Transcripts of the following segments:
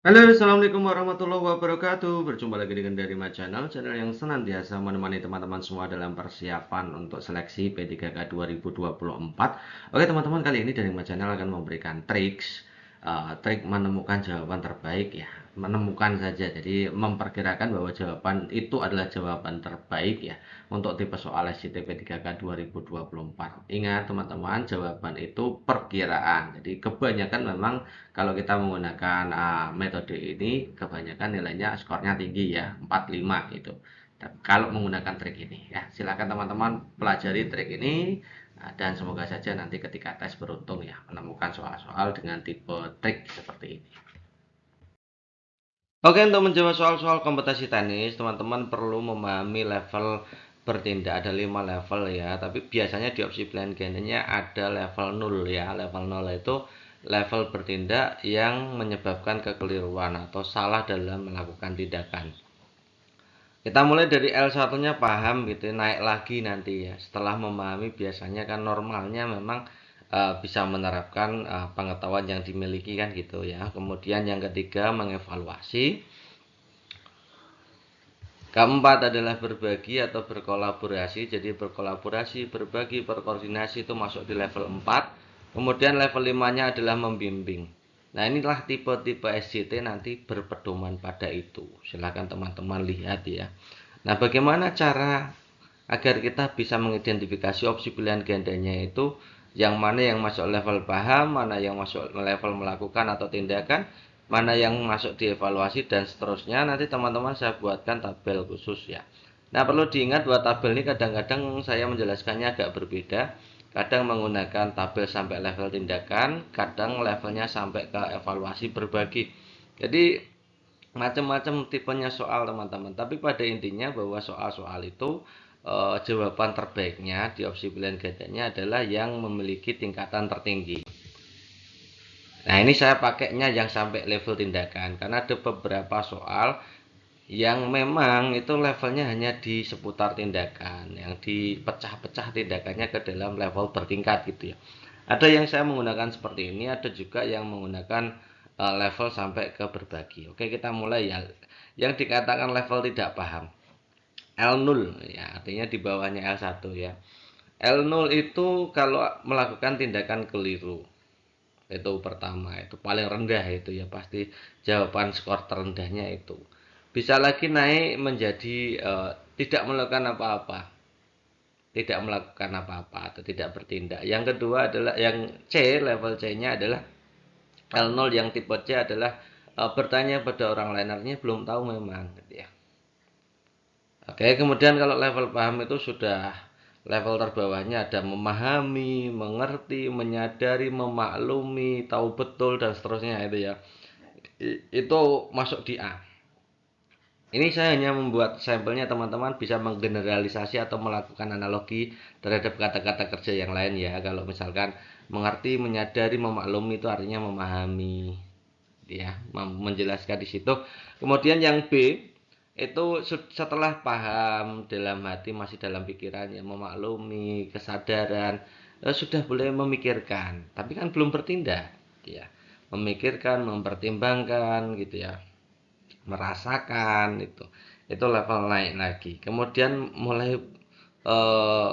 Halo, assalamualaikum warahmatullahi wabarakatuh. Berjumpa lagi dengan Derima Channel yang senantiasa menemani teman-teman semua dalam persiapan untuk seleksi P3K 2024. Oke, teman-teman, kali ini Derima Channel akan memberikan trik menemukan jawaban terbaik ya. Menemukan saja, jadi memperkirakan bahwa jawaban itu adalah jawaban terbaik ya untuk tipe soal SCT P3K 2024. Ingat teman-teman, jawaban itu perkiraan. Jadi kebanyakan memang kalau kita menggunakan metode ini kebanyakan nilainya skornya tinggi ya, 45 gitu. Dan kalau menggunakan trik ini ya, silakan teman-teman pelajari trik ini dan semoga saja nanti ketika tes beruntung ya menemukan soal-soal dengan tipe trik seperti ini. Oke, untuk menjawab soal-soal kompetensi tenis, teman-teman perlu memahami level bertindak. Ada 5 level ya, tapi biasanya di opsi pilihan gandanya ada level 0 ya. Level 0 itu level bertindak yang menyebabkan kekeliruan atau salah dalam melakukan tindakan. Kita mulai dari L1-nya paham gitu, naik lagi nanti ya. Setelah memahami biasanya kan normalnya memang bisa menerapkan pengetahuan yang dimiliki kan gitu ya. Kemudian yang ketiga mengevaluasi. Keempat adalah berbagi atau berkolaborasi. Jadi berkolaborasi, berbagi, berkoordinasi itu masuk di level 4. Kemudian level 5-nya adalah membimbing. Nah, inilah tipe-tipe SCT nanti berpedoman pada itu. Silakan teman-teman lihat ya. Nah, bagaimana cara agar kita bisa mengidentifikasi opsi pilihan gandanya itu yang mana yang masuk level paham, mana yang masuk level melakukan atau tindakan, mana yang masuk dievaluasi dan seterusnya. Nanti teman-teman saya buatkan tabel khusus ya. Nah, perlu diingat bahwa tabel ini kadang-kadang saya menjelaskannya agak berbeda. Kadang menggunakan tabel sampai level tindakan, kadang levelnya sampai ke evaluasi berbagi. Jadi macam-macam tipenya soal teman-teman, tapi pada intinya bahwa soal-soal itu jawaban terbaiknya di opsi pilihan gandanya adalah yang memiliki tingkatan tertinggi. Nah, ini saya pakainya yang sampai level tindakan karena ada beberapa soal yang memang itu levelnya hanya di seputar tindakan, yang dipecah-pecah tindakannya ke dalam level bertingkat gitu ya. Ada yang saya menggunakan seperti ini, ada juga yang menggunakan level sampai ke berbagi. Oke, kita mulai ya. Yang dikatakan level tidak paham. L0 ya, artinya di bawahnya L1 ya. L0 itu kalau melakukan tindakan keliru. Itu pertama, itu paling rendah itu ya, pasti jawaban skor terendahnya itu. Bisa lagi naik menjadi tidak melakukan apa-apa. Tidak melakukan apa-apa atau tidak bertindak. Yang kedua adalah yang C, level C-nya adalah L0 yang tipe C adalah bertanya pada orang lain, artinya belum tahu memang gitu ya. Oke, kemudian kalau level paham itu sudah level terbawahnya ada memahami, mengerti, menyadari, memaklumi, tahu betul dan seterusnya itu ya. Itu masuk di A. Ini saya hanya membuat sampelnya, teman-teman bisa menggeneralisasi atau melakukan analogi terhadap kata-kata kerja yang lain ya. Kalau misalkan mengerti, menyadari, memaklumi itu artinya memahami ya, menjelaskan di situ. Kemudian yang B itu setelah paham dalam hati, masih dalam pikiran ya, memaklumi, kesadaran, sudah boleh memikirkan, tapi kan belum bertindak ya. Memikirkan, mempertimbangkan gitu ya, merasakan itu level naik lagi. Kemudian mulai eh,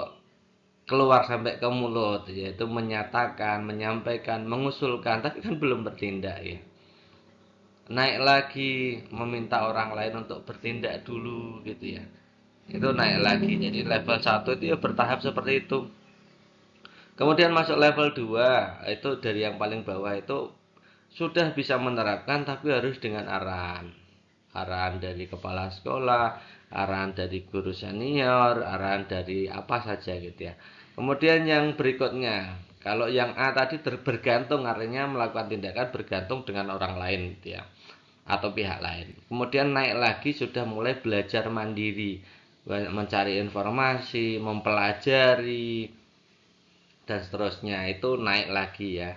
keluar sampai ke mulut, yaitu menyatakan, menyampaikan, mengusulkan, tapi kan belum bertindak ya. Naik lagi meminta orang lain untuk bertindak dulu gitu ya. Itu naik lagi. Jadi level 1 itu ya bertahap seperti itu. Kemudian masuk level 2 itu dari yang paling bawah itu sudah bisa menerapkan tapi harus dengan arahan. Arahan dari kepala sekolah, arahan dari guru senior, arahan dari apa saja gitu ya. Kemudian yang berikutnya, kalau yang A tadi bergantung, artinya melakukan tindakan bergantung dengan orang lain gitu ya, atau pihak lain. Kemudian naik lagi sudah mulai belajar mandiri, mencari informasi, mempelajari dan seterusnya, itu naik lagi ya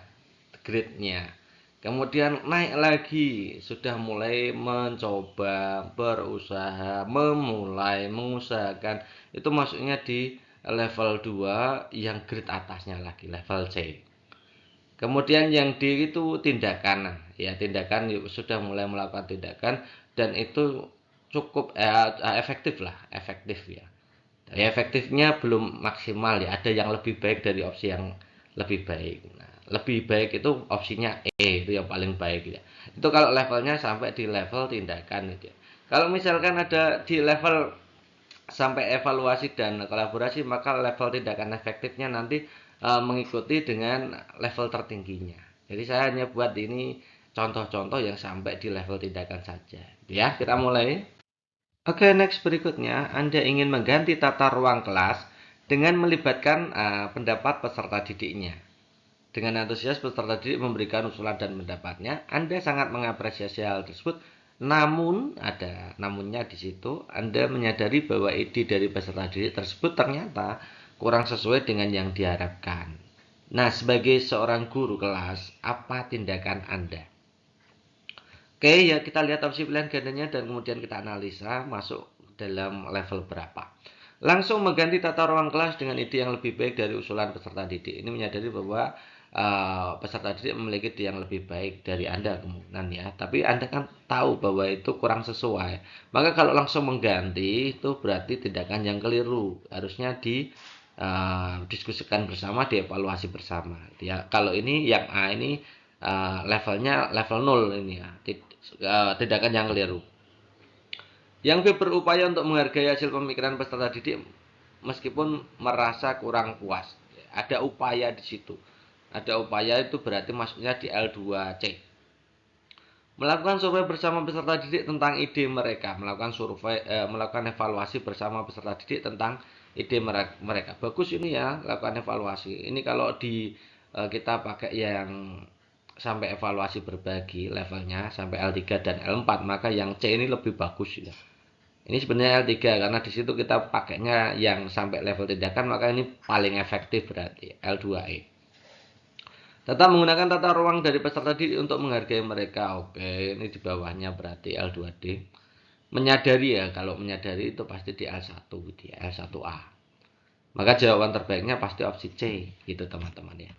grade-nya. Kemudian naik lagi sudah mulai mencoba, berusaha, memulai, mengusahakan. Itu masuknya di level 2 yang grade atasnya lagi, level C. Kemudian yang D itu tindakan. Nah, ya, tindakan sudah mulai melakukan tindakan dan itu cukup efektif lah, efektif ya. Ya, efektifnya belum maksimal ya, ada yang lebih baik dari opsi yang lebih baik. Nah, lebih baik itu opsinya E, itu yang paling baik ya. Itu kalau levelnya sampai di level tindakan gitu ya. Kalau misalkan ada di level sampai evaluasi dan kolaborasi, maka level tindakan efektifnya nanti mengikuti dengan level tertingginya. Jadi saya hanya buat ini contoh-contoh yang sampai di level tindakan saja. Ya, kita mulai. Oke, next berikutnya, Anda ingin mengganti tata ruang kelas dengan melibatkan pendapat peserta didiknya. Dengan antusias peserta didik memberikan usulan dan pendapatnya, Anda sangat mengapresiasi hal tersebut. Namun, ada namunnya di situ, Anda menyadari bahwa ide dari peserta didik tersebut ternyata kurang sesuai dengan yang diharapkan. Nah, sebagai seorang guru kelas, apa tindakan Anda? Oke, ya kita lihat opsi pilihan gandanya dan kemudian kita analisa masuk dalam level berapa. Langsung mengganti tata ruang kelas dengan ide yang lebih baik dari usulan peserta didik. Ini menyadari bahwa peserta didik memiliki ide yang lebih baik dari Anda kemungkinan ya. Tapi Anda kan tahu bahwa itu kurang sesuai. Maka kalau langsung mengganti itu berarti tindakan yang keliru. Harusnya diskusikan bersama, dievaluasi bersama. Ya, kalau ini yang A ini levelnya level 0 ini ya. Tindakan yang keliru. Yang B berupaya untuk menghargai hasil pemikiran peserta didik meskipun merasa kurang puas. Ada upaya di situ. Ada upaya itu berarti masuknya di L2C. Melakukan survei bersama peserta didik tentang ide mereka, melakukan evaluasi bersama peserta didik tentang ide mereka. Bagus ini ya, lakukan evaluasi. Ini kalau kita pakai yang sampai evaluasi berbagi levelnya sampai L3 dan L4, maka yang C ini lebih bagus ya. Ini sebenarnya L3 karena di situ kita pakainya yang sampai level tindakan, maka ini paling efektif berarti L2E. Tetap menggunakan tata ruang dari peserta didik untuk menghargai mereka. Oke, ini di bawahnya berarti L2D. Menyadari ya, kalau menyadari itu pasti di L1 gitu ya, L1A. Maka jawaban terbaiknya pasti opsi C gitu teman-teman ya.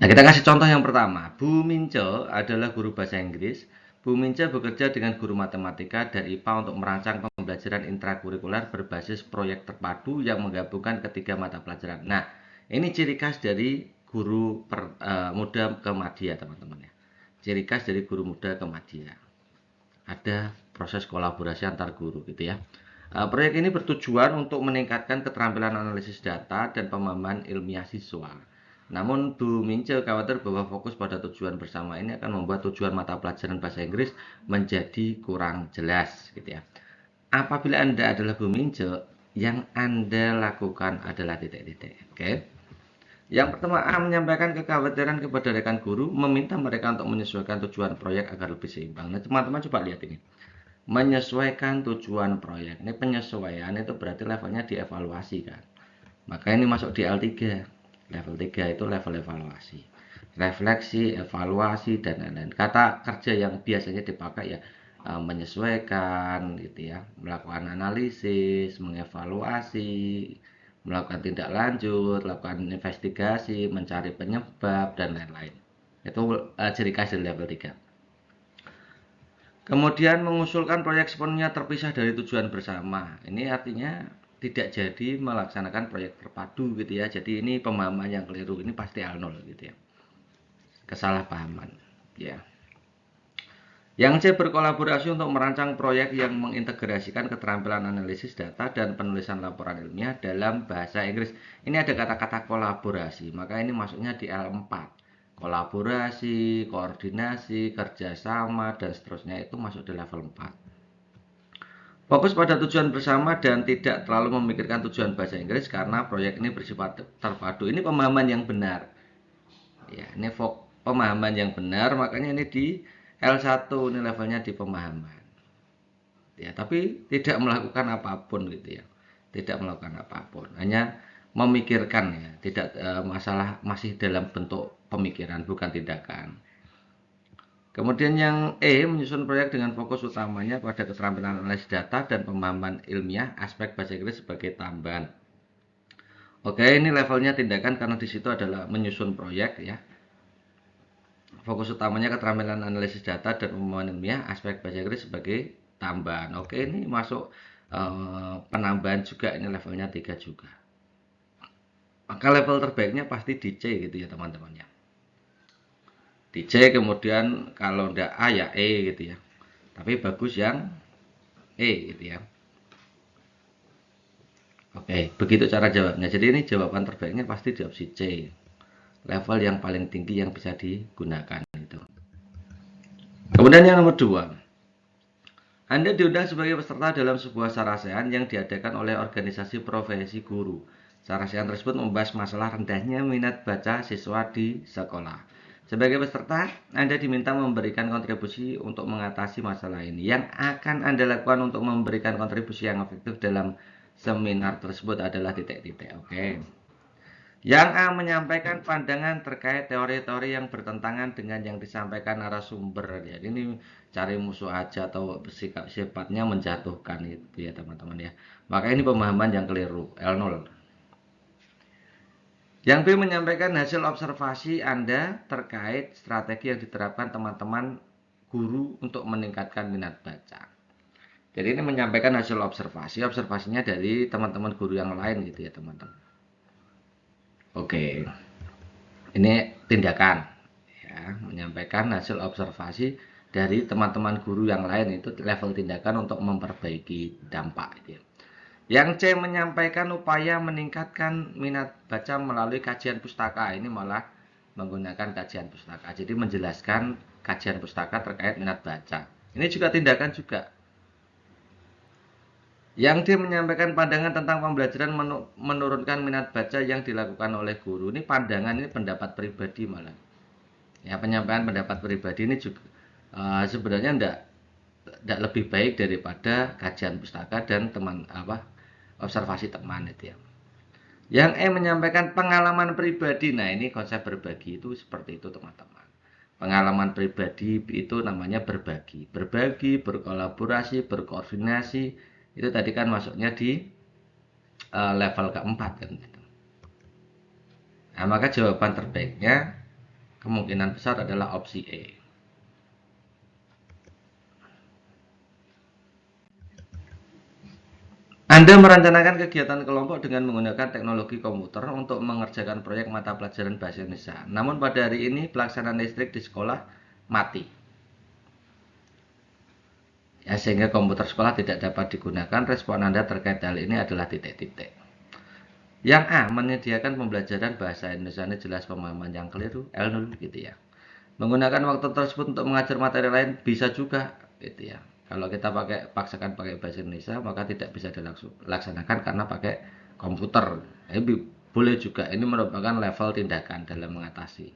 Nah, kita kasih contoh yang pertama. Bu Mince adalah guru bahasa Inggris. Bu Mince bekerja dengan guru matematika dan IPA untuk merancang pembelajaran intrakurikuler berbasis proyek terpadu yang menggabungkan ketiga mata pelajaran. Nah, ini ciri khas dari guru muda ke madya, teman-teman ya. Ciri khas dari guru muda ke madya. Ada proses kolaborasi antar guru gitu ya. Proyek ini bertujuan untuk meningkatkan keterampilan analisis data dan pemahaman ilmiah siswa. Namun Bu Mince khawatir bahwa fokus pada tujuan bersama ini akan membuat tujuan mata pelajaran bahasa Inggris menjadi kurang jelas gitu ya. Apabila Anda adalah Bu Mince, yang Anda lakukan adalah titik-titik. Oke. Yang pertama, A, menyampaikan kekhawatiran kepada rekan guru, meminta mereka untuk menyesuaikan tujuan proyek agar lebih seimbang. Nah, teman-teman coba lihat ini. Menyesuaikan tujuan proyek. Ini penyesuaian itu berarti levelnya dievaluasi kan. Maka ini masuk di L3. Level 3 itu level evaluasi. Refleksi, evaluasi, dan lain-lain. Kata kerja yang biasanya dipakai ya menyesuaikan gitu ya, melakukan analisis, mengevaluasi, melakukan tindak lanjut, melakukan investigasi, mencari penyebab, dan lain-lain. Itu ciri khas dari level 3. Kemudian mengusulkan proyek sepenuhnya terpisah dari tujuan bersama. Ini artinya tidak jadi melaksanakan proyek terpadu gitu ya. Jadi ini pemahaman yang keliru, ini pasti L0 gitu ya. Kesalahpahaman ya. Yang C, berkolaborasi untuk merancang proyek yang mengintegrasikan keterampilan analisis data dan penulisan laporan ilmiah dalam bahasa Inggris. Ini ada kata-kata kolaborasi, maka ini masuknya di L4. Kolaborasi, koordinasi, kerjasama, dan seterusnya itu masuk di level 4. Fokus pada tujuan bersama dan tidak terlalu memikirkan tujuan bahasa Inggris karena proyek ini bersifat terpadu. Ini pemahaman yang benar. Ya, ini pemahaman yang benar, makanya ini di L1, ini levelnya di pemahaman. Ya, tapi tidak melakukan apapun gitu ya. Tidak melakukan apapun, hanya memikirkan ya, tidak masalah masih dalam bentuk pemikiran bukan tindakan. Kemudian yang E, menyusun proyek dengan fokus utamanya pada keterampilan analisis data dan pemahaman ilmiah aspek bahasa Inggris sebagai tambahan. Oke, ini levelnya tindakan karena di situ adalah menyusun proyek ya. fokus utamanya keterampilan analisis data dan pemahaman ilmiah, aspek bahasa Inggris sebagai tambahan. Oke, ini masuk penambahan juga, ini levelnya 3 juga. Maka level terbaiknya pasti di C gitu ya teman-teman ya. Di C, kemudian kalau ndak A ya E gitu ya. Tapi bagus yang E gitu ya. Oke, begitu cara jawabnya. Jadi ini jawaban terbaiknya pasti di opsi C. Level yang paling tinggi yang bisa digunakan itu. Kemudian yang nomor 2. Anda diundang sebagai peserta dalam sebuah sarasehan yang diadakan oleh organisasi profesi guru. Sarasehan tersebut membahas masalah rendahnya minat baca siswa di sekolah. Sebagai peserta, Anda diminta memberikan kontribusi untuk mengatasi masalah ini. Yang akan Anda lakukan untuk memberikan kontribusi yang efektif dalam seminar tersebut adalah titik-titik. Oke. Yang A menyampaikan pandangan terkait teori-teori yang bertentangan dengan yang disampaikan narasumber. Jadi ini cari musuh aja atau sikap sifatnya menjatuhkan itu ya teman-teman ya. Maka ini pemahaman yang keliru, L0. Yang B menyampaikan hasil observasi Anda terkait strategi yang diterapkan teman-teman guru untuk meningkatkan minat baca. Jadi ini menyampaikan hasil observasi, observasinya dari teman-teman guru yang lain gitu ya teman-teman. Oke, ini tindakan ya, menyampaikan hasil observasi dari teman-teman guru yang lain, itu level tindakan untuk memperbaiki dampak gitu ya. Yang C menyampaikan upaya meningkatkan minat baca melalui kajian pustaka, ini malah menggunakan kajian pustaka. Jadi menjelaskan kajian pustaka terkait minat baca. Ini juga tindakan juga. Yang dia menyampaikan pandangan tentang pembelajaran menurunkan minat baca yang dilakukan oleh guru. Ini pandangan, ini pendapat pribadi malah. Ya, penyampaian pendapat pribadi ini juga sebenarnya tidak lebih baik daripada kajian pustaka dan observasi teman itu ya. Yang E menyampaikan pengalaman pribadi. Nah, ini konsep berbagi itu seperti itu teman-teman. Pengalaman pribadi itu namanya berbagi. Berbagi, berkolaborasi, berkoordinasi. Itu tadi kan masuknya di level keempat kan. Nah, maka jawaban terbaiknya kemungkinan besar adalah opsi E. Anda merencanakan kegiatan kelompok dengan menggunakan teknologi komputer untuk mengerjakan proyek mata pelajaran bahasa Indonesia. Namun pada hari ini pelaksanaan listrik di sekolah mati. Ya, sehingga komputer sekolah tidak dapat digunakan. Respon Anda terkait hal ini adalah titik-titik. Yang A, menyediakan pembelajaran bahasa Indonesia, ini jelas pemahaman yang keliru, L0 gitu ya. Menggunakan waktu tersebut untuk mengajar materi lain bisa juga gitu ya. Kalau kita paksakan pakai bahasa Indonesia, maka tidak bisa dilaksanakan karena pakai komputer. Ini boleh juga, ini merupakan level tindakan dalam mengatasi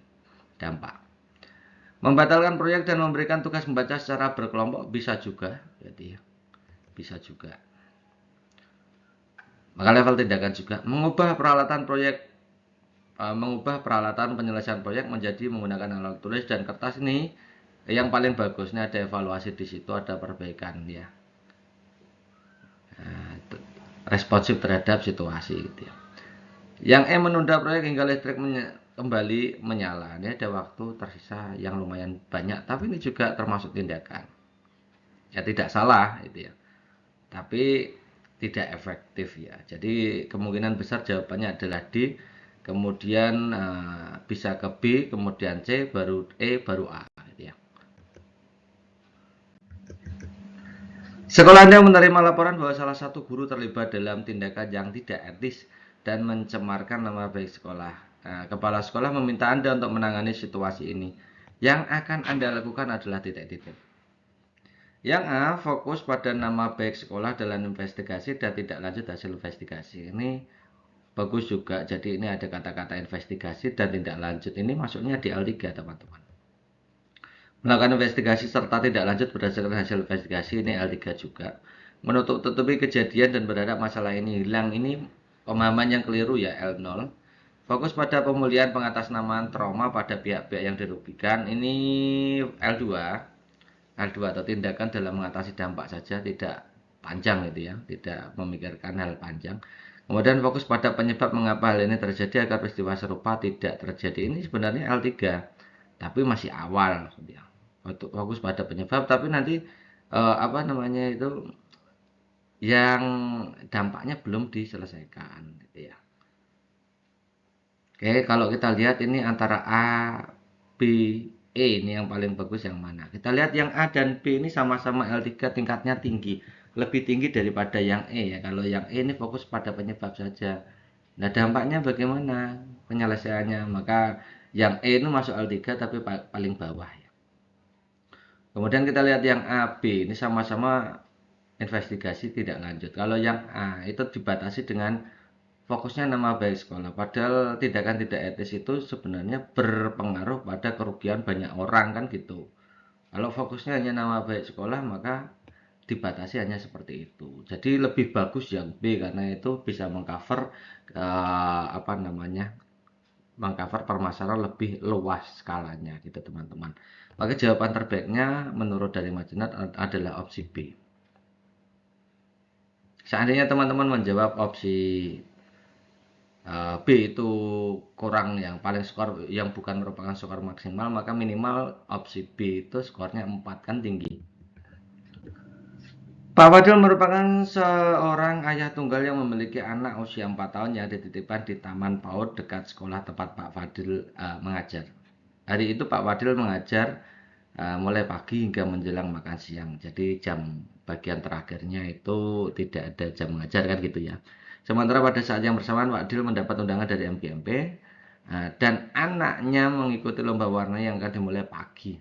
dampak. Membatalkan proyek dan memberikan tugas membaca secara berkelompok bisa juga, jadi ya, bisa juga. Maka level tindakan juga mengubah peralatan penyelesaian proyek menjadi menggunakan alat tulis dan kertas. Ini yang paling bagus, ini ada evaluasi di situ, ada perbaikan ya. Nah, responsif terhadap situasi gitu ya. Yang E menunda proyek hingga listrik kembali menyala. Ini ada waktu tersisa yang lumayan banyak, tapi ini juga termasuk tindakan. Ya tidak salah itu ya. Tapi tidak efektif ya. Jadi kemungkinan besar jawabannya adalah D, kemudian bisa ke B, kemudian C, baru E, baru A gitu ya. Sekolah Anda menerima laporan bahwa salah satu guru terlibat dalam tindakan yang tidak etis dan mencemarkan nama baik sekolah. Nah, kepala sekolah meminta Anda untuk menangani situasi ini. Yang akan Anda lakukan adalah titik-titik. Yang A, fokus pada nama baik sekolah dalam investigasi dan tidak lanjut hasil investigasi. Ini bagus juga. Jadi ini ada kata-kata investigasi dan tidak lanjut. Ini masuknya di L3 teman-teman. Melakukan investigasi serta tidak lanjut berdasarkan hasil investigasi, ini L3 juga. Menutup-tutupi kejadian dan berharap masalah ini hilang, ini pemahaman yang keliru ya, L0. Fokus pada pemulihan pengatasnamaan trauma pada pihak-pihak yang dirugikan, ini L2. L2 atau tindakan dalam mengatasi dampak saja, tidak panjang gitu ya, tidak memikirkan hal panjang. Kemudian fokus pada penyebab mengapa hal ini terjadi agar peristiwa serupa tidak terjadi, ini sebenarnya L3. tapi masih awal ya. Fokus pada penyebab, tapi nanti apa namanya itu yang dampaknya belum diselesaikan gitu ya. Oke, kalau kita lihat ini antara A, B, E ini yang paling bagus yang mana? Kita lihat yang A dan B ini sama-sama L3 tingkatnya tinggi, lebih tinggi daripada yang E ya. Kalau yang E ini fokus pada penyebab saja. Nah, dampaknya bagaimana penyelesaiannya? Maka yang E itu masuk L3 tapi paling bawah ya. Kemudian kita lihat yang A, B ini sama-sama investigasi tidak lanjut. Kalau yang A itu dibatasi dengan fokusnya nama baik sekolah. Padahal tindakan tidak etis itu sebenarnya berpengaruh pada kerugian banyak orang kan gitu. Kalau fokusnya hanya nama baik sekolah maka dibatasi hanya seperti itu. Jadi lebih bagus yang B karena itu bisa mengcover apa namanya? Mengcover permasalahan lebih luas skalanya gitu teman-teman. Maka jawaban terbaiknya menurut dari Majenat adalah opsi B. Seandainya teman-teman menjawab opsi B itu kurang yang paling skor yang bukan merupakan skor maksimal, maka minimal opsi B itu skornya 4 kan tinggi. Pak Fadil merupakan seorang ayah tunggal yang memiliki anak usia 4 tahun yang dititipkan di Taman PAUD dekat sekolah tempat Pak Fadil mengajar. Hari itu Pak Fadil mengajar mulai pagi hingga menjelang makan siang. Jadi jam bagian terakhirnya itu tidak ada jam mengajar kan gitu ya. Sementara pada saat yang bersamaan Pak Fadil mendapat undangan dari MGMP dan anaknya mengikuti lomba warna yang akan dimulai pagi.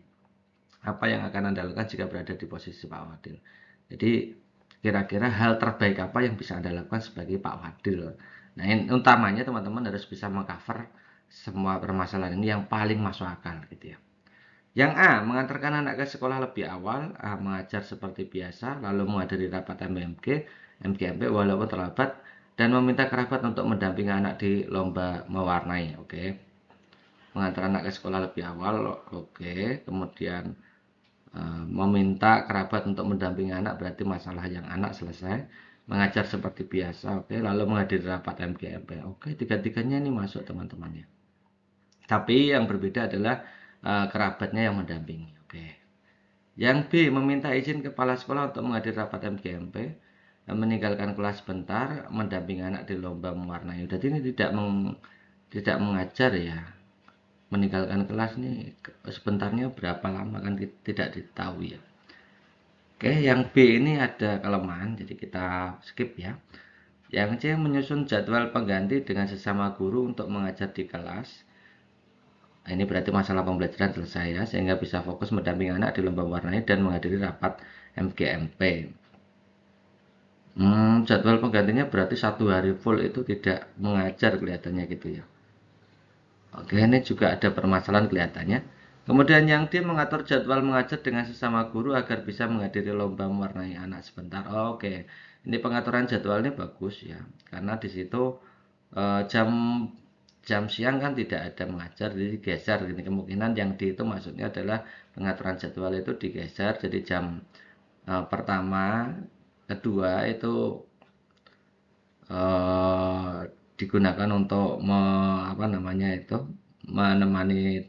Apa yang akan Anda lakukan jika berada di posisi Pak Fadil? Jadi kira-kira hal terbaik apa yang bisa Anda lakukan sebagai Pak Fadil? Nah, yang utamanya teman-teman harus bisa mengcover semua permasalahan ini yang paling masuk akal gitu ya. Yang A, mengantarkan anak ke sekolah lebih awal, mengajar seperti biasa, lalu menghadiri rapat MGMP walaupun terlambat, dan meminta kerabat untuk mendampingi anak di lomba mewarnai. Oke. Mengantar anak ke sekolah lebih awal, oke. Kemudian meminta kerabat untuk mendampingi anak berarti masalah yang anak selesai. Mengajar seperti biasa, oke. Lalu menghadiri rapat MGMP, oke. Tiga-tiganya ini masuk teman-teman ya. Tapi yang berbeda adalah kerabatnya yang mendampingi. Oke. Yang B, meminta izin kepala sekolah untuk menghadiri rapat MGMP, meninggalkan kelas sebentar, mendampingi anak di lomba mewarnai. Jadi ini tidak mengajar ya. Meninggalkan kelas nih sebentarnya berapa lama kan tidak diketahui ya. Oke, yang B ini ada kelemahan, jadi kita skip ya. Yang C, menyusun jadwal pengganti dengan sesama guru untuk mengajar di kelas. Nah, ini berarti masalah pembelajaran selesai ya, sehingga bisa fokus mendampingi anak di lomba warnai dan menghadiri rapat MGMP. Jadwal penggantinya berarti 1 hari full itu tidak mengajar kelihatannya gitu ya. Oke, ini juga ada permasalahan kelihatannya. Kemudian yang D, mengatur jadwal mengajar dengan sesama guru agar bisa menghadiri lomba mewarnai anak sebentar. Oke, ini pengaturan jadwalnya bagus ya, karena di situ jam siang kan tidak ada mengajar, jadi digeser. Ini kemungkinan yang D itu maksudnya adalah pengaturan jadwal itu digeser, jadi jam pertama, kedua itu digunakan untuk apa namanya itu menemani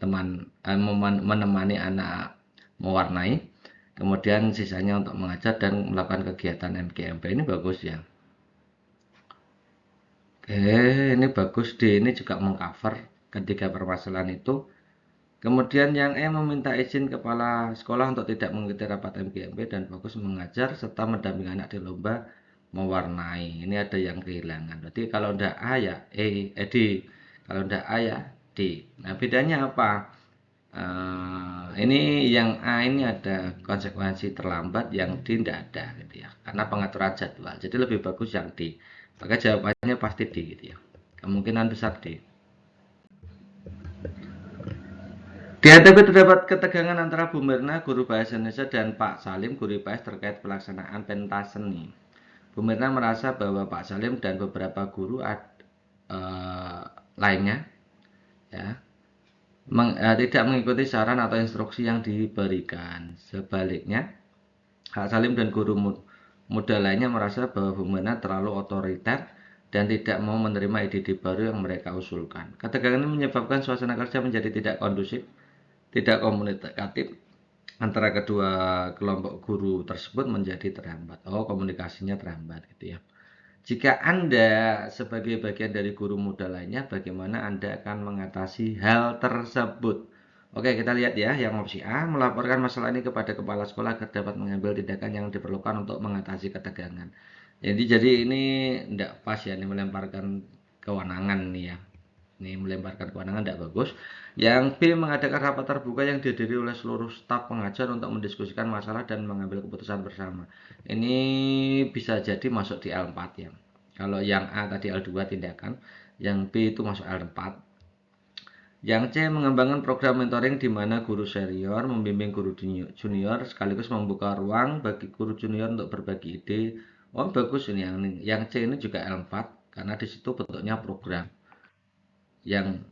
menemani anak mewarnai, kemudian sisanya untuk mengajar dan melakukan kegiatan MGMP. Ini bagus ya. Oke, ini bagus. D ini juga mengcover ketiga permasalahan itu. Kemudian yang E, meminta izin kepala sekolah untuk tidak mengikuti rapat MGMP dan fokus mengajar serta mendampingi anak di lomba mewarnai. Ini ada yang kehilangan. Berarti kalau ndak A ya D. Kalau ndak A ya D. Nah, bedanya apa? Ini yang A ini ada konsekuensi terlambat, yang D tidak ada gitu ya. Karena pengaturan jadwal. Jadi lebih bagus yang D. Maka jawabannya pasti D gitu ya. Kemungkinan besar D. Di HTP terdapat ketegangan antara Bu Mirna, guru bahasa Indonesia, dan Pak Salim, guru IPS terkait pelaksanaan pentas seni. Bu Mirna merasa bahwa Pak Salim dan beberapa guru lainnya ya, tidak mengikuti saran atau instruksi yang diberikan. Sebaliknya, Pak Salim dan guru muda lainnya merasa bahwa Bu Mirna terlalu otoriter dan tidak mau menerima ide-ide baru yang mereka usulkan. Ketegangan ini menyebabkan suasana kerja menjadi tidak kondusif, tidak komunikatif antara kedua kelompok guru tersebut menjadi terhambat. Oh, komunikasinya terhambat gitu ya. Jika Anda sebagai bagian dari guru muda lainnya, bagaimana Anda akan mengatasi hal tersebut? Oke, kita lihat ya. Yang opsi A, melaporkan masalah ini kepada kepala sekolah agar dapat mengambil tindakan yang diperlukan untuk mengatasi ketegangan. Jadi ini tidak pas ya, ini melemparkan kewenangan nih ya. Ini melemparkan kewenangan tidak bagus. Yang B, mengadakan rapat terbuka yang dihadiri oleh seluruh staf pengajar untuk mendiskusikan masalah dan mengambil keputusan bersama. Ini bisa jadi masuk di L4 ya. Kalau yang A tadi L2 tindakan, yang B itu masuk L4. Yang C, mengembangkan program mentoring di mana guru senior membimbing guru junior sekaligus membuka ruang bagi guru junior untuk berbagi ide. Oh, bagus ini yang C ini juga L4 karena di situ bentuknya program. Yang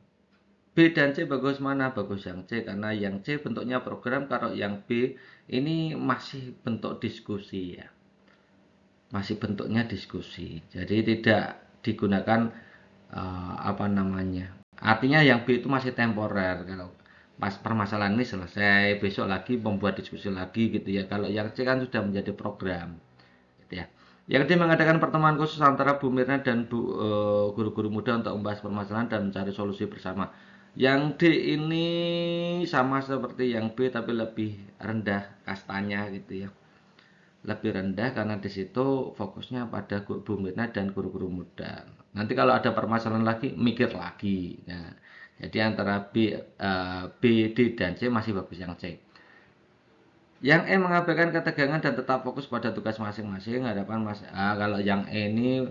B dan C bagus mana? Bagus yang C karena yang C bentuknya program, kalau yang B ini masih bentuk diskusi ya. Masih bentuknya diskusi. Jadi tidak digunakan apa namanya? Artinya yang B itu masih temporer. Kalau pas permasalahan ini selesai, besok lagi membuat diskusi lagi gitu ya. Kalau yang C kan sudah menjadi program gitu ya. Yang D, mengadakan pertemuan khusus antara Bu Mirna dan guru-guru muda untuk membahas permasalahan dan mencari solusi bersama. Yang D ini sama seperti yang B tapi lebih rendah kastanya gitu ya. Lebih rendah karena di situ fokusnya pada Bu Mirna dan guru-guru muda. Nanti kalau ada permasalahan lagi mikir lagi. Nah, jadi antara B, D dan C masih bagus yang C. Yang E, mengabaikan ketegangan dan tetap fokus pada tugas masing-masing. Hadapan kalau yang E ini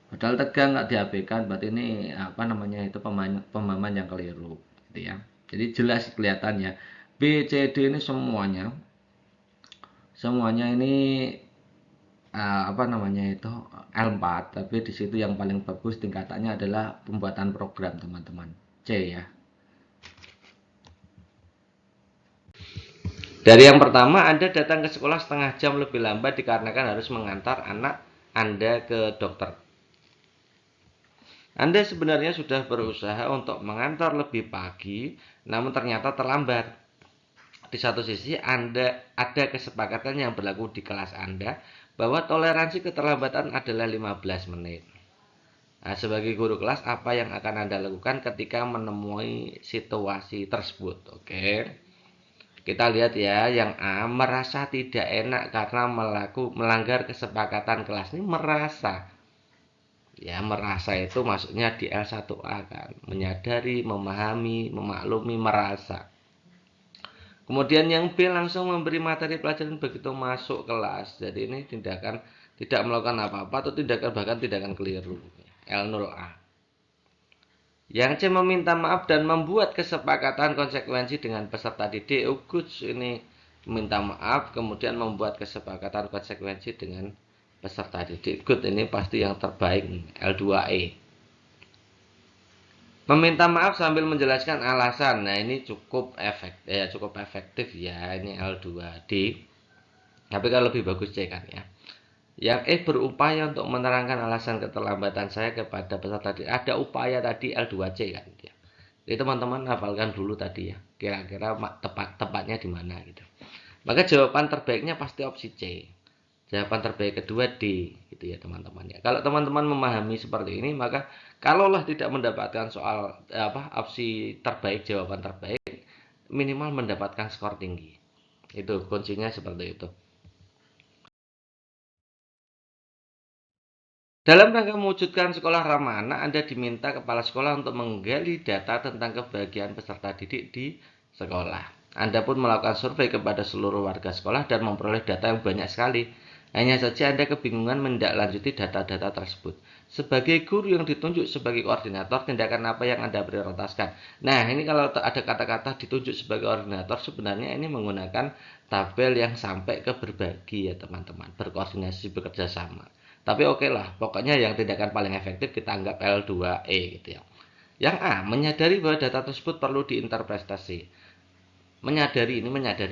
padahal tegang nggak diabaikan, berarti ini apa namanya itu pemahaman yang keliru, gitu ya. Jadi jelas kelihatannya B, C, D ini semuanya ini apa namanya itu L4, tapi di situ yang paling bagus tingkatannya adalah pembuatan program teman-teman, C ya. Dari yang pertama, Anda datang ke sekolah setengah jam lebih lambat dikarenakan harus mengantar anak Anda ke dokter. Anda sebenarnya sudah berusaha untuk mengantar lebih pagi, namun ternyata terlambat. Di satu sisi, Anda ada kesepakatan yang berlaku di kelas Anda bahwa toleransi keterlambatan adalah 15 menit. Nah, sebagai guru kelas, apa yang akan Anda lakukan ketika menemui situasi tersebut? Oke. Kita lihat ya, yang A, merasa tidak enak karena melanggar kesepakatan kelas. Ini merasa. Ya, merasa itu maksudnya di L1A kan. Menyadari, memahami, memaklumi, merasa. Kemudian yang B, langsung memberi materi pelajaran begitu masuk kelas. Jadi ini tindakan tidak melakukan apa-apa atau bahkan tindakan keliru. L0A. Yang C, meminta maaf dan membuat kesepakatan konsekuensi dengan peserta didik. Good, ini meminta maaf kemudian membuat kesepakatan konsekuensi dengan peserta didik. Good, ini pasti yang terbaik. L2E. Meminta maaf sambil menjelaskan alasan. Nah, ini cukup efektif ya. Ini L2D. Tapi kalau lebih bagus C kan ya. Yang E, berupaya untuk menerangkan alasan keterlambatan saya kepada peserta didik. Ada upaya tadi L2C kan ya. Jadi teman-teman hafalkan dulu tadi ya. Kira-kira tepatnya di mana gitu. Maka jawaban terbaiknya pasti opsi C. Jawaban terbaik kedua D, gitu ya teman-teman ya. Kalau teman-teman memahami seperti ini, maka kalaulah tidak mendapatkan soal opsi terbaik, jawaban terbaik, minimal mendapatkan skor tinggi. Itu kuncinya seperti itu. Dalam rangka mewujudkan sekolah ramah anak, Anda diminta kepala sekolah untuk menggali data tentang kebahagiaan peserta didik di sekolah. Anda pun melakukan survei kepada seluruh warga sekolah dan memperoleh data yang banyak sekali. Hanya saja Anda kebingungan menindaklanjuti data-data tersebut. Sebagai guru yang ditunjuk sebagai koordinator, tindakan apa yang Anda prioritaskan? Nah, ini kalau ada kata-kata ditunjuk sebagai koordinator, sebenarnya ini menggunakan tabel yang sampai ke berbagi ya teman-teman. Berkoordinasi, bekerja sama. Tapi oke lah, pokoknya yang tindakan paling efektif kita anggap L2E gitu ya. Yang A, menyadari bahwa data tersebut perlu diinterpretasi. Menyadari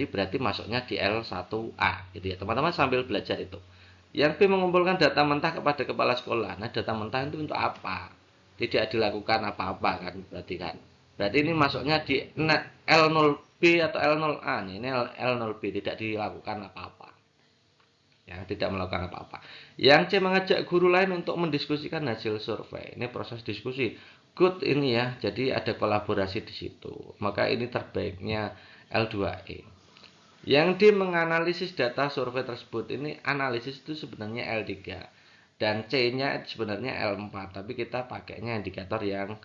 berarti masuknya di L1A gitu ya. Teman-teman sambil belajar itu. Yang B, mengumpulkan data mentah kepada kepala sekolah. Nah, data mentah itu untuk apa? Tidak dilakukan apa-apa kan berarti kan. Berarti ini masuknya di L0B atau L0A nih. Ini L0B, tidak dilakukan apa-apa. Ya, tidak melakukan apa-apa. Yang C, mengajak guru lain untuk mendiskusikan hasil survei. Ini proses diskusi. Good ini ya. Jadi ada kolaborasi di situ. Maka ini terbaiknya L2E. Yang D, menganalisis data survei tersebut. Ini analisis itu sebenarnya L3. Dan C-nya sebenarnya L4. Tapi kita pakainya indikator yang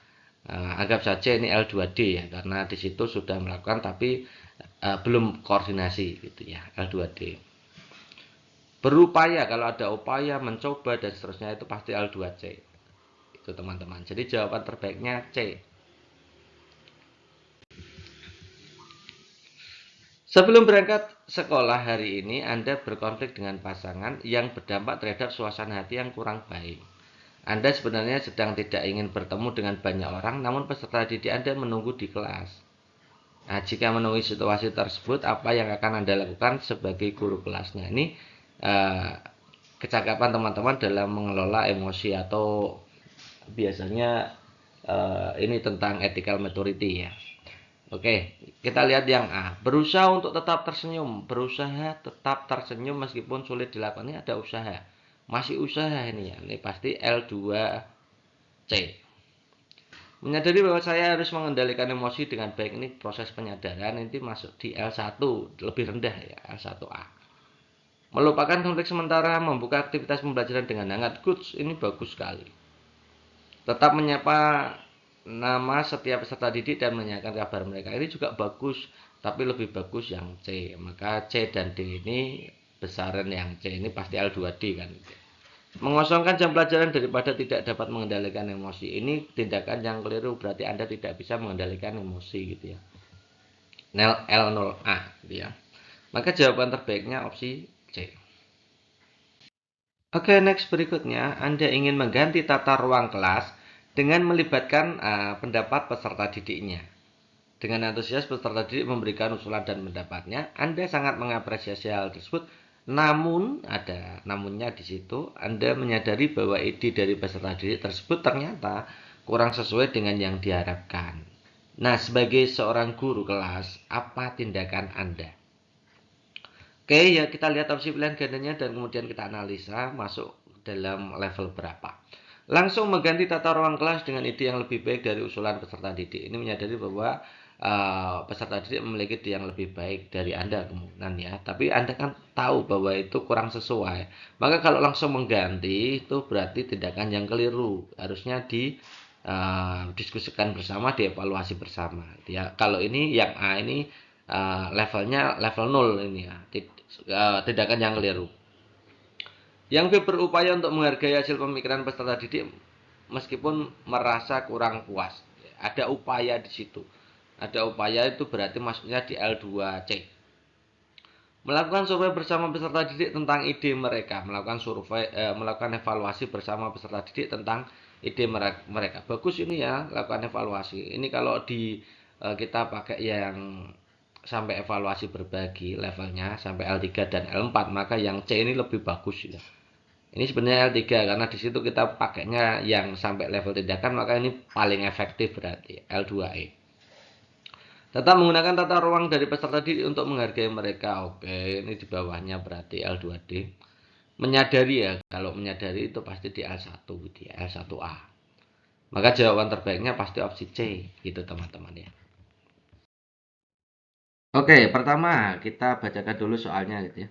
anggap saja ini L2D ya. Karena di situ sudah melakukan tapi belum koordinasi gitu ya. L2D. Berupaya, kalau ada upaya, mencoba dan seterusnya itu pasti L2C. Itu teman-teman. Jadi jawaban terbaiknya C. Sebelum berangkat sekolah hari ini, Anda berkonflik dengan pasangan yang berdampak terhadap suasana hati yang kurang baik. Anda sebenarnya sedang tidak ingin bertemu dengan banyak orang, namun peserta didik Anda menunggu di kelas. Nah, jika menemui situasi tersebut, apa yang akan Anda lakukan sebagai guru kelasnya? Ini eh, kecakapan teman-teman dalam mengelola emosi, atau biasanya ini tentang ethical maturity ya. Oke, kita lihat yang A. Berusaha untuk tetap tersenyum. Berusaha tetap tersenyum meskipun sulit dilakukan. Ini ada usaha. Masih usaha ini ya. Ini pasti L2C. Menyadari bahwa saya harus mengendalikan emosi dengan baik. Ini proses penyadaran. Ini masuk di L1. Lebih rendah ya. L1A. Melupakan konflik sementara. Membuka aktivitas pembelajaran dengan hangat. Good. Ini bagus sekali. Tetap menyapa nama setiap peserta didik dan menanyakan kabar mereka. Ini juga bagus, tapi lebih bagus yang C. Maka C dan D ini besaran yang C ini pasti L2D kan. Mengosongkan jam pelajaran daripada tidak dapat mengendalikan emosi. Ini tindakan yang keliru, berarti Anda tidak bisa mengendalikan emosi gitu ya. L0A gitu ya. Maka jawaban terbaiknya opsi C. Oke, next berikutnya, Anda ingin mengganti tata ruang kelas dengan melibatkan pendapat peserta didiknya. Dengan antusias peserta didik memberikan usulan dan pendapatnya, Anda sangat mengapresiasi hal tersebut. Namun, ada namunnya di situ, Anda menyadari bahwa ide dari peserta didik tersebut ternyata kurang sesuai dengan yang diharapkan. Nah, sebagai seorang guru kelas, apa tindakan Anda? Oke, ya kita lihat opsi pilihan gandanya dan kemudian kita analisa masuk dalam level berapa. Langsung mengganti tata ruang kelas dengan ide yang lebih baik dari usulan peserta didik. Ini menyadari bahwa peserta didik memiliki ide yang lebih baik dari Anda kemungkinan ya. Tapi Anda kan tahu bahwa itu kurang sesuai. Maka kalau langsung mengganti itu berarti tindakan yang keliru. Harusnya diskusikan bersama, dievaluasi bersama. Ya, kalau ini yang A ini levelnya level 0 ini ya. Tindakan yang keliru. Yang B, berupaya untuk menghargai hasil pemikiran peserta didik meskipun merasa kurang puas. Ada upaya di situ. Ada upaya itu berarti masuknya di L2C. Melakukan survei bersama peserta didik tentang ide mereka. Melakukan evaluasi bersama peserta didik tentang ide mereka. Bagus ini ya, lakukan evaluasi. Ini kalau kita pakai yang sampai evaluasi berbagi levelnya sampai L3 dan L4, maka yang C ini lebih bagus ya. Ini sebenarnya L3 karena di situ kita pakainya yang sampai level tindakan, maka ini paling efektif berarti L2E. Tetap menggunakan tata ruang dari peserta didik untuk menghargai mereka. Oke, ini di bawahnya berarti L2D. Menyadari ya, kalau menyadari itu pasti di L1 gitu ya, L1A. Maka jawaban terbaiknya pasti opsi C gitu teman-teman ya. Oke, pertama kita bacakan dulu soalnya gitu ya.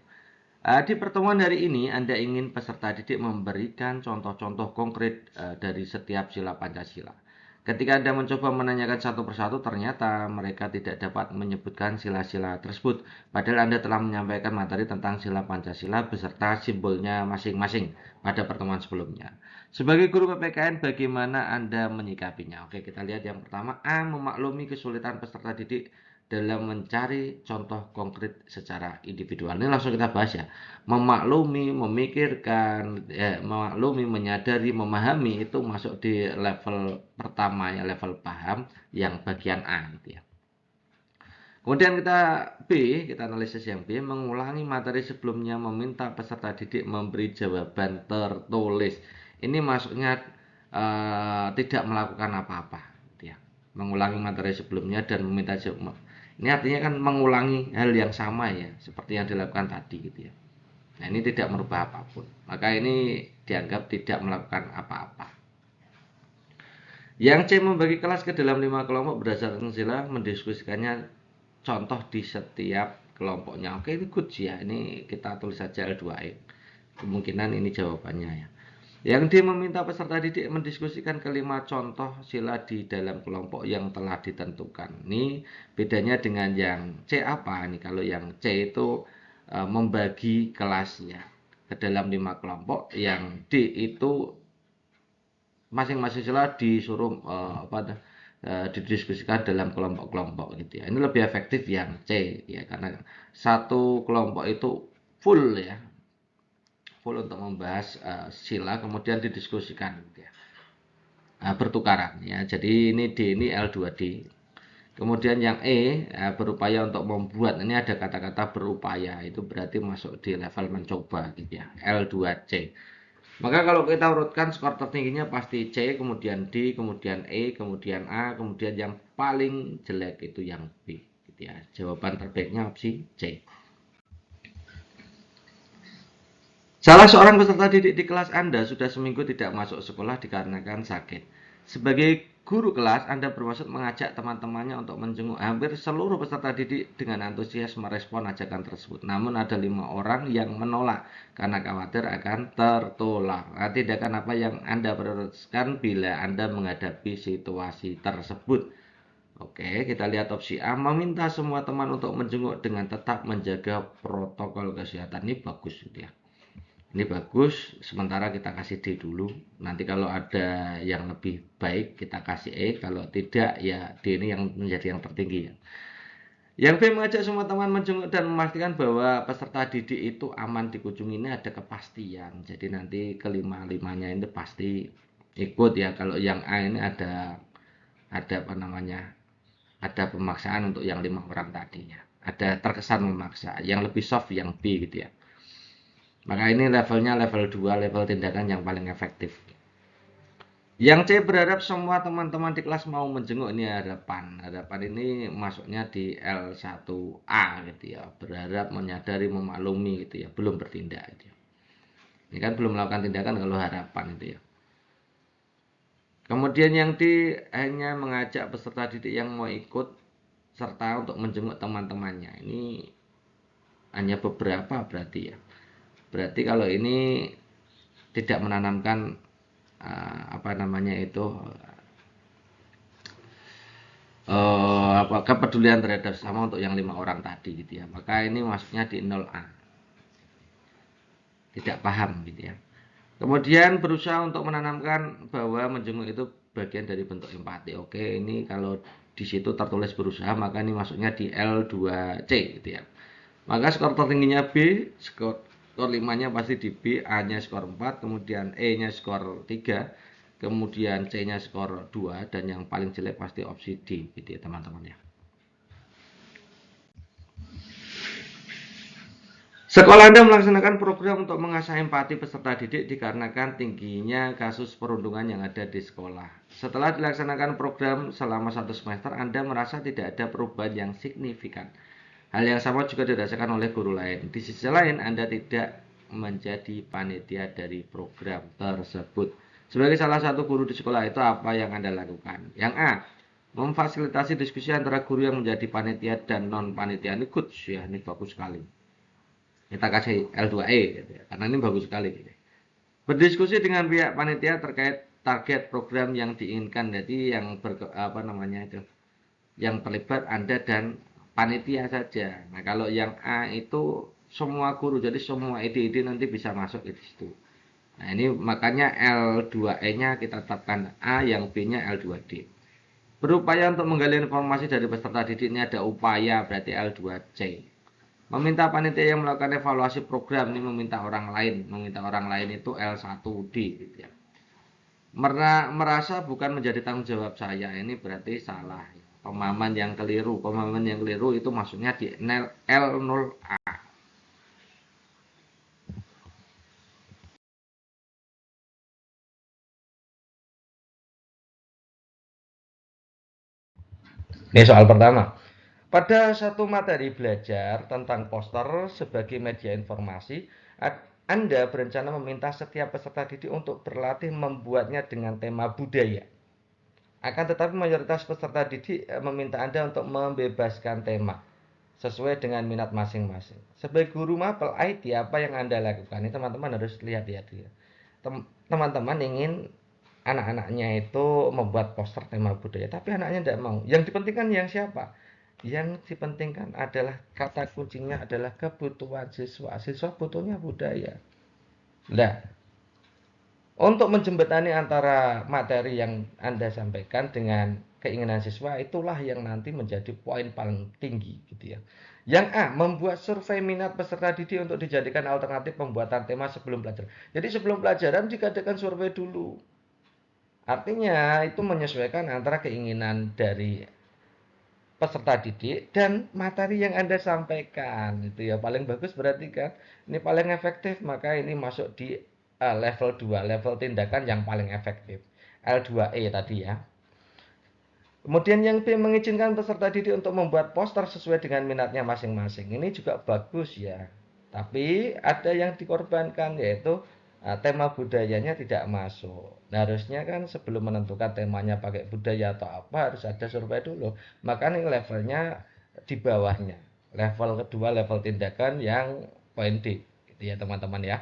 Di pertemuan hari ini, Anda ingin peserta didik memberikan contoh-contoh konkret dari setiap sila Pancasila. Ketika Anda mencoba menanyakan satu persatu, ternyata mereka tidak dapat menyebutkan sila-sila tersebut. Padahal Anda telah menyampaikan materi tentang sila Pancasila beserta simbolnya masing-masing pada pertemuan sebelumnya. Sebagai guru PPKN, bagaimana Anda menyikapinya? Oke, kita lihat yang pertama. A, memaklumi kesulitan peserta didik dalam mencari contoh konkret secara individual. Ini langsung kita bahas ya. Memaklumi, memikirkan, memaklumi, menyadari, memahami itu masuk di level pertama ya, level paham yang bagian A gitu ya. Kemudian kita analisis yang B, mengulangi materi sebelumnya, meminta peserta didik memberi jawaban tertulis. Ini masuknya tidak melakukan apa-apa gitu ya. mengulangi materi sebelumnya dan meminta jawab. Ini artinya kan mengulangi hal yang sama ya, seperti yang dilakukan tadi gitu ya. Nah, ini tidak merubah apapun. Maka ini dianggap tidak melakukan apa-apa. Yang C membagi kelas ke dalam 5 kelompok berdasarkan sila mendiskusikannya contoh di setiap kelompoknya. Oke, ini good ya. Ini kita tulis saja L2E. Kemungkinan ini jawabannya ya. Yang D meminta peserta didik mendiskusikan kelima contoh sila di dalam kelompok yang telah ditentukan. Ini bedanya dengan yang C apa nih? Kalau yang C itu membagi kelasnya ke dalam 5 kelompok, yang D itu masing-masing sila disuruh didiskusikan dalam kelompok-kelompok gitu ya. Ini lebih efektif yang C ya, karena satu kelompok itu full ya, full untuk membahas sila, kemudian didiskusikan gitu ya. Bertukaran ya. Jadi ini D ini L2D. Kemudian yang E berupaya untuk membuat, ini ada kata-kata berupaya, itu berarti masuk di level mencoba gitu ya, L2C. Maka kalau kita urutkan skor tertingginya pasti C, kemudian D, kemudian E, kemudian A, kemudian yang paling jelek itu yang B gitu ya. Jawaban terbaiknya opsi C. Salah seorang peserta didik di kelas Anda sudah seminggu tidak masuk sekolah dikarenakan sakit. Sebagai guru kelas, Anda bermaksud mengajak teman-temannya untuk menjenguk. Hampir seluruh peserta didik dengan antusias merespon ajakan tersebut. Namun ada 5 orang yang menolak karena khawatir akan tertular. Nah, tindakan apa yang Anda prioritaskan bila Anda menghadapi situasi tersebut? Oke, kita lihat opsi A. Meminta semua teman untuk menjenguk dengan tetap menjaga protokol kesehatan. Ini bagus gitu ya. Ini bagus, sementara kita kasih D dulu. Nanti kalau ada yang lebih baik kita kasih E, kalau tidak ya D ini yang menjadi yang tertinggi ya. Yang B mengajak semua teman menjenguk dan memastikan bahwa peserta didik itu aman dikunjungi. Ini ada kepastian. Jadi nanti kelima-limanya ini pasti ikut ya. Kalau yang A ini ada apa namanya? Ada pemaksaan untuk yang 5 orang tadinya. Ada terkesan memaksa. Yang lebih soft yang B gitu ya. Maka ini levelnya level 2, level tindakan yang paling efektif. Yang C berharap semua teman-teman di kelas mau menjenguk, ini harapan. Harapan ini masuknya di L1A gitu ya. Berharap, menyadari, memaklumi gitu ya. Belum bertindak gitu ya. Ini kan belum melakukan tindakan kalau harapan itu ya. Kemudian yang D hanya mengajak peserta didik yang mau ikut serta untuk menjenguk teman-temannya. Ini hanya beberapa berarti ya. Berarti kalau ini tidak menanamkan apa namanya itu kepedulian terhadap sesama untuk yang 5 orang tadi gitu ya. Maka ini masuknya di 0A. Tidak paham gitu ya. Kemudian berusaha untuk menanamkan bahwa menjenguk itu bagian dari bentuk empati. Oke, ini kalau di situ tertulis berusaha, maka ini masuknya di L2C gitu ya. Maka skor tertingginya B, skor 5-nya pasti di B, A-nya skor 4, kemudian E-nya skor 3, kemudian C-nya skor 2, dan yang paling jelek pasti opsi D gitu ya teman-teman ya. Sekolah Anda melaksanakan program untuk mengasah empati peserta didik dikarenakan tingginya kasus perundungan yang ada di sekolah. Setelah dilaksanakan program selama 1 semester, Anda merasa tidak ada perubahan yang signifikan. Hal yang sama juga dirasakan oleh guru lain. Di sisi lain, Anda tidak menjadi panitia dari program tersebut. Sebagai salah satu guru di sekolah itu, apa yang Anda lakukan? Yang A, memfasilitasi diskusi antara guru yang menjadi panitia dan non-panitia. Ini good ya, ini bagus sekali. Kita kasih L2E gitu ya, karena ini bagus sekali. Gitu. Berdiskusi dengan pihak panitia terkait target program yang diinginkan. Jadi yang yang terlibat Anda dan panitia saja. Nah, kalau yang A itu semua guru, jadi semua ide-ide nanti bisa masuk di situ. Nah, ini makanya L2E-nya kita tetapkan A, yang B-nya L2D. Berupaya untuk menggali informasi dari peserta didik, ini ada upaya, berarti L2C. Meminta panitia yang melakukan evaluasi program, ini meminta orang lain itu L1D gitu ya. Merasa bukan menjadi tanggung jawab saya, ini berarti salah. Pemahaman yang keliru itu maksudnya di L0A. Ini soal pertama. Pada satu materi belajar tentang poster sebagai media informasi, Anda berencana meminta setiap peserta didik untuk berlatih membuatnya dengan tema budaya. Akan tetapi mayoritas peserta didik meminta Anda untuk membebaskan tema sesuai dengan minat masing-masing. Sebagai guru mapel IT, apa yang Anda lakukan? Ini teman-teman harus lihat-lihat ya. Teman-teman ingin anak-anaknya itu membuat poster tema budaya, tapi anaknya tidak mau. Yang dipentingkan yang siapa? Yang dipentingkan adalah kata kuncinya adalah kebutuhan siswa. Siswa butuhnya budaya. Nah, untuk menjembatani antara materi yang Anda sampaikan dengan keinginan siswa, itulah yang nanti menjadi poin paling tinggi gitu ya. Yang A, membuat survei minat peserta didik untuk dijadikan alternatif pembuatan tema sebelum pelajaran. Jadi sebelum pelajaran diadakan survei dulu. Artinya itu menyesuaikan antara keinginan dari peserta didik dan materi yang Anda sampaikan. Itu ya paling bagus berarti kan. Ini paling efektif, maka ini masuk di level 2, level tindakan yang paling efektif. L2E tadi ya. Kemudian yang B, mengizinkan peserta didik untuk membuat poster sesuai dengan minatnya masing-masing. Ini juga bagus ya. Tapi ada yang dikorbankan, yaitu tema budayanya tidak masuk. Nah, harusnya kan sebelum menentukan temanya pakai budaya atau apa harus ada survei dulu. Maka ini levelnya di bawahnya. Level kedua, level tindakan yang poin D. Gitu ya teman-teman ya.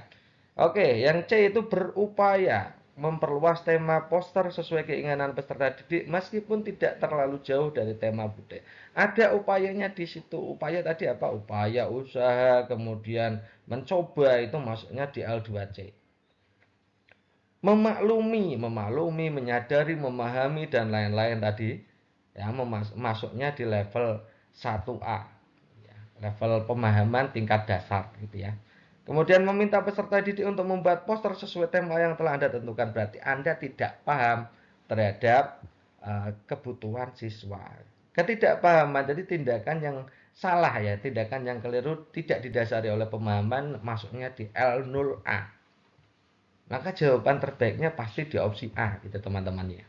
Oke, yang C itu berupaya memperluas tema poster sesuai keinginan peserta didik meskipun tidak terlalu jauh dari tema budaya. Ada upayanya di situ. Upaya tadi apa? Upaya usaha, kemudian mencoba, itu masuknya di L2C. Memaklumi, menyadari, memahami dan lain-lain tadi ya masuknya di level 1A. Ya, level pemahaman tingkat dasar gitu ya. Kemudian meminta peserta didik untuk membuat poster sesuai tema yang telah Anda tentukan. Berarti Anda tidak paham terhadap kebutuhan siswa. Ketidakpahaman, jadi tindakan yang salah ya, tindakan yang keliru tidak didasari oleh pemahaman, masuknya di L0A. Maka jawaban terbaiknya pasti di opsi A gitu teman-teman ya.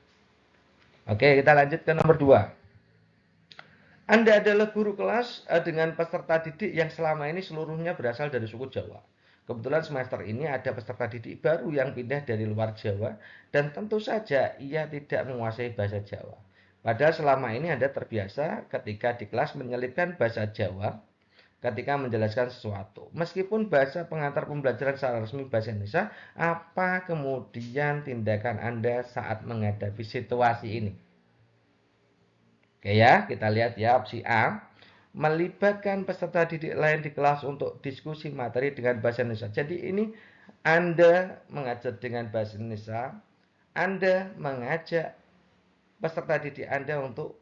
Oke, kita lanjut ke nomor 2. Anda adalah guru kelas dengan peserta didik yang selama ini seluruhnya berasal dari suku Jawa. Kebetulan semester ini ada peserta didik baru yang pindah dari luar Jawa dan tentu saja ia tidak menguasai bahasa Jawa. Padahal selama ini Anda terbiasa ketika di kelas menyelipkan bahasa Jawa ketika menjelaskan sesuatu. Meskipun bahasa pengantar pembelajaran secara resmi bahasa Indonesia, apa kemudian tindakan Anda saat menghadapi situasi ini? Oke ya, kita lihat ya opsi A. Melibatkan peserta didik lain di kelas untuk diskusi materi dengan bahasa Indonesia. Jadi ini Anda mengajar dengan bahasa Indonesia, Anda mengajak peserta didik Anda untuk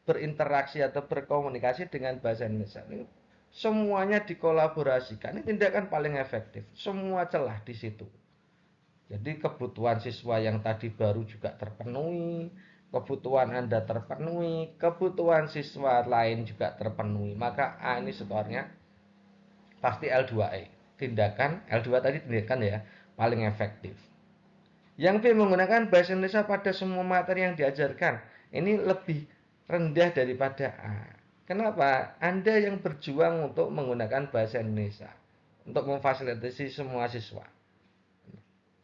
berinteraksi atau berkomunikasi dengan bahasa Indonesia. Ini semuanya dikolaborasikan. Ini tindakan paling efektif. Semua celah di situ. Jadi kebutuhan siswa yang tadi baru juga terpenuhi, kebutuhan Anda terpenuhi, kebutuhan siswa lain juga terpenuhi. Maka A ini skornya pasti L2E. Tindakan L2 tadi tindakan ya, paling efektif. Yang B, menggunakan bahasa Indonesia pada semua materi yang diajarkan. Ini lebih rendah daripada A. Kenapa? Anda yang berjuang untuk menggunakan bahasa Indonesia untuk memfasilitasi semua siswa.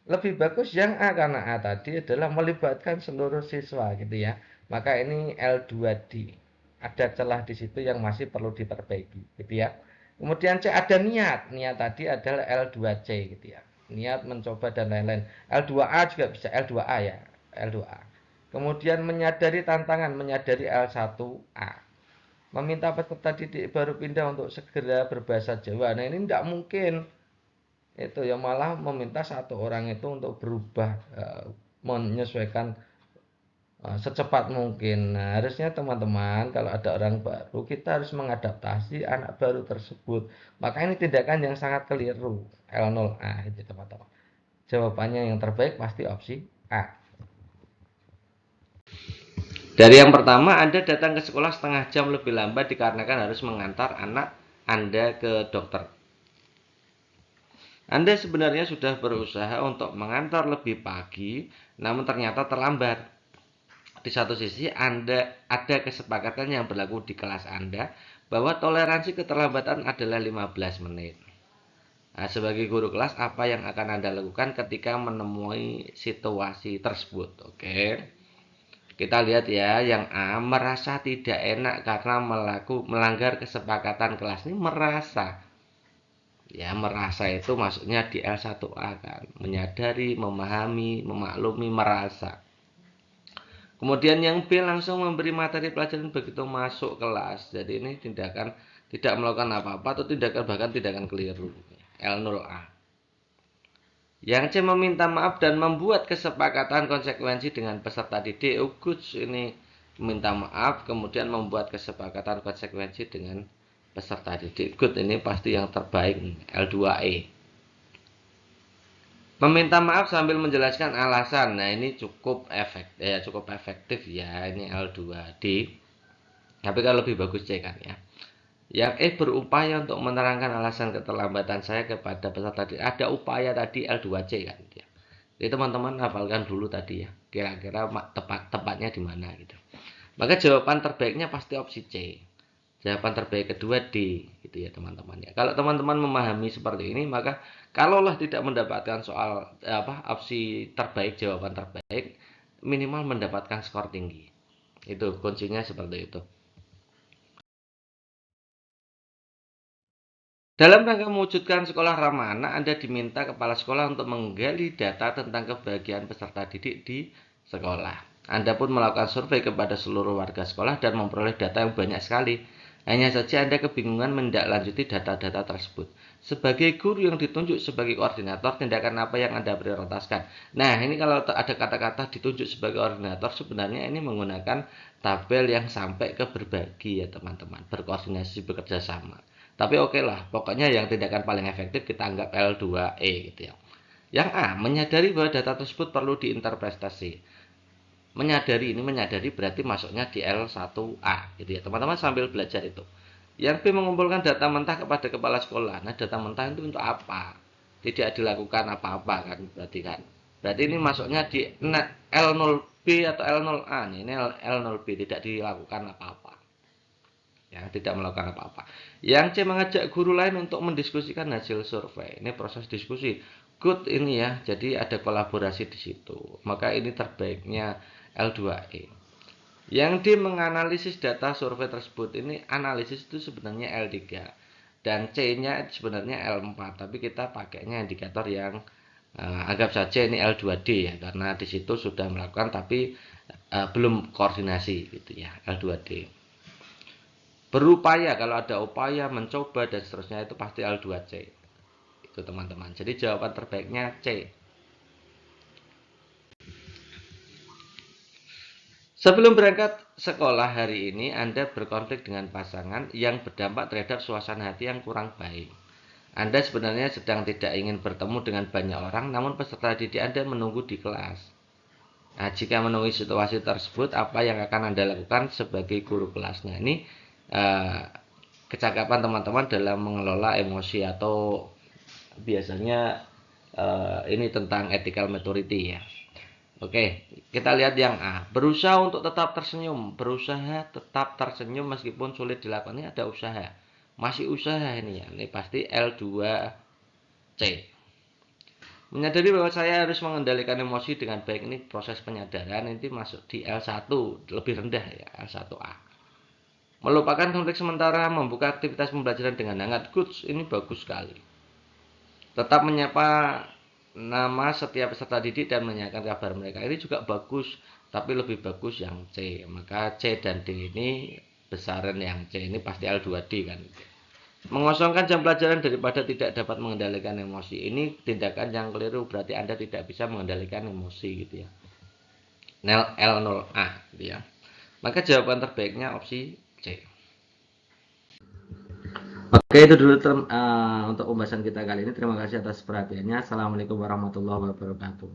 Lebih bagus yang A karena A tadi adalah melibatkan seluruh siswa gitu ya. Maka ini L2D. Ada celah di situ yang masih perlu diperbaiki gitu ya. Kemudian C, ada niat. Niat tadi adalah L2C gitu ya. Niat mencoba dan lain-lain. L2A juga bisa L2A ya. L2A. Kemudian menyadari tantangan, menyadari L1A. Meminta peserta didik baru pindah untuk segera berbahasa Jawa. Nah ini tidak mungkin itu ya, malah meminta satu orang itu untuk berubah menyesuaikan secepat mungkin. Nah, harusnya teman-teman kalau ada orang baru kita harus mengadaptasi anak baru tersebut. Maka ini tindakan yang sangat keliru. L0A itu teman-teman. Jawabannya yang terbaik pasti opsi A. Dari yang pertama, Anda datang ke sekolah setengah jam lebih lambat dikarenakan harus mengantar anak Anda ke dokter. Anda sebenarnya sudah berusaha untuk mengantar lebih pagi, namun ternyata terlambat. di satu sisi ada kesepakatan yang berlaku di kelas Anda bahwa toleransi keterlambatan adalah 15 menit. Nah, sebagai guru kelas, apa yang akan Anda lakukan ketika menemui situasi tersebut? Oke. Kita lihat ya, yang A merasa tidak enak karena melanggar kesepakatan kelas. Ini merasa. Ya, merasa itu maksudnya di L1A kan. Menyadari, memahami, memaklumi, merasa. Kemudian yang B langsung memberi materi pelajaran begitu masuk kelas. Jadi ini tindakan tidak melakukan apa-apa atau tindakan bahkan tindakan keliru. L0A. Yang C meminta maaf dan membuat kesepakatan konsekuensi dengan peserta didik. Good, ini meminta maaf kemudian membuat kesepakatan konsekuensi dengan peserta didik. Good, ini pasti yang terbaik. L2E. Meminta maaf sambil menjelaskan alasan. Nah, ini cukup efektif ya. Ini L2D. Tapi kalau lebih bagus C kan ya. Yang E berupaya untuk menerangkan alasan keterlambatan saya kepada peserta didik. Ada upaya tadi L2C kan ya. Jadi teman-teman hafalkan dulu tadi ya. Kira-kira tepatnya di mana gitu. Maka jawaban terbaiknya pasti opsi C. Jawaban terbaik kedua D, gitu ya teman-teman ya. Kalau teman-teman memahami seperti ini, maka kalaulah tidak mendapatkan soal opsi terbaik, jawaban terbaik, minimal mendapatkan skor tinggi. Itu kuncinya seperti itu. Dalam rangka mewujudkan sekolah ramah anak, Anda diminta kepala sekolah untuk menggali data tentang kebahagiaan peserta didik di sekolah. Anda pun melakukan survei kepada seluruh warga sekolah dan memperoleh data yang banyak sekali. Hanya saja Anda kebingungan menindaklanjuti data-data tersebut. Sebagai guru yang ditunjuk sebagai koordinator, tindakan apa yang Anda prioritaskan? Nah, ini kalau ada kata-kata ditunjuk sebagai koordinator, sebenarnya ini menggunakan tabel yang sampai ke berbagi ya teman-teman, berkoordinasi, bekerja sama. Tapi oke lah, pokoknya yang tindakan paling efektif kita anggap L2E gitu ya. Yang A, menyadari bahwa data tersebut perlu diinterpretasi. Menyadari berarti masuknya di L1A gitu ya. Teman-teman sambil belajar itu. Yang B, mengumpulkan data mentah kepada kepala sekolah. Nah, data mentah itu untuk apa? Tidak dilakukan apa-apa kan berarti kan. Berarti ini masuknya di L0B atau L0A nih. Ini L0B tidak dilakukan apa-apa. Ya, tidak melakukan apa-apa. Yang C, mengajak guru lain untuk mendiskusikan hasil survei. Ini proses diskusi. Good ini ya. Jadi ada kolaborasi di situ. Maka ini terbaiknya L2E. Yang D, menganalisis data survei tersebut. Ini analisis itu sebenarnya L3. Dan C-nya sebenarnya L4. Tapi kita pakainya indikator yang anggap saja ini L2D ya. Karena di situ sudah melakukan tapi belum koordinasi gitu ya. L2D. Berupaya, kalau ada upaya, mencoba dan seterusnya itu pasti L2C. Itu teman-teman. Jadi jawaban terbaiknya C. Sebelum berangkat sekolah hari ini, Anda berkonflik dengan pasangan yang berdampak terhadap suasana hati yang kurang baik. Anda sebenarnya sedang tidak ingin bertemu dengan banyak orang, namun peserta didik Anda menunggu di kelas. Nah, jika menemui situasi tersebut, apa yang akan Anda lakukan sebagai guru kelasnya? Ini kecakapan teman-teman dalam mengelola emosi atau biasanya ini tentang ethical maturity ya. Oke, kita lihat yang A. Berusaha untuk tetap tersenyum. Berusaha tetap tersenyum meskipun sulit dilakukan. Ini ada usaha. Masih usaha ini ya. Ini pasti L2C. Menyadari bahwa saya harus mengendalikan emosi dengan baik. Ini proses penyadaran. Ini masuk di L1. Lebih rendah ya. L1A. Melupakan konflik sementara. Membuka aktivitas pembelajaran dengan hangat. Good. Ini bagus sekali. Tetap menyapa nama setiap peserta didik dan menanyakan kabar mereka. Ini juga bagus, tapi lebih bagus yang C. Maka C dan D ini besaran yang C ini pasti L2D kan. Mengosongkan jam pelajaran daripada tidak dapat mengendalikan emosi. Ini tindakan yang keliru, berarti Anda tidak bisa mengendalikan emosi gitu ya. L0A gitu ya. Maka jawaban terbaiknya opsi C. Oke, itu dulu untuk pembahasan kita kali ini. Terima kasih atas perhatiannya. Assalamualaikum warahmatullahi wabarakatuh.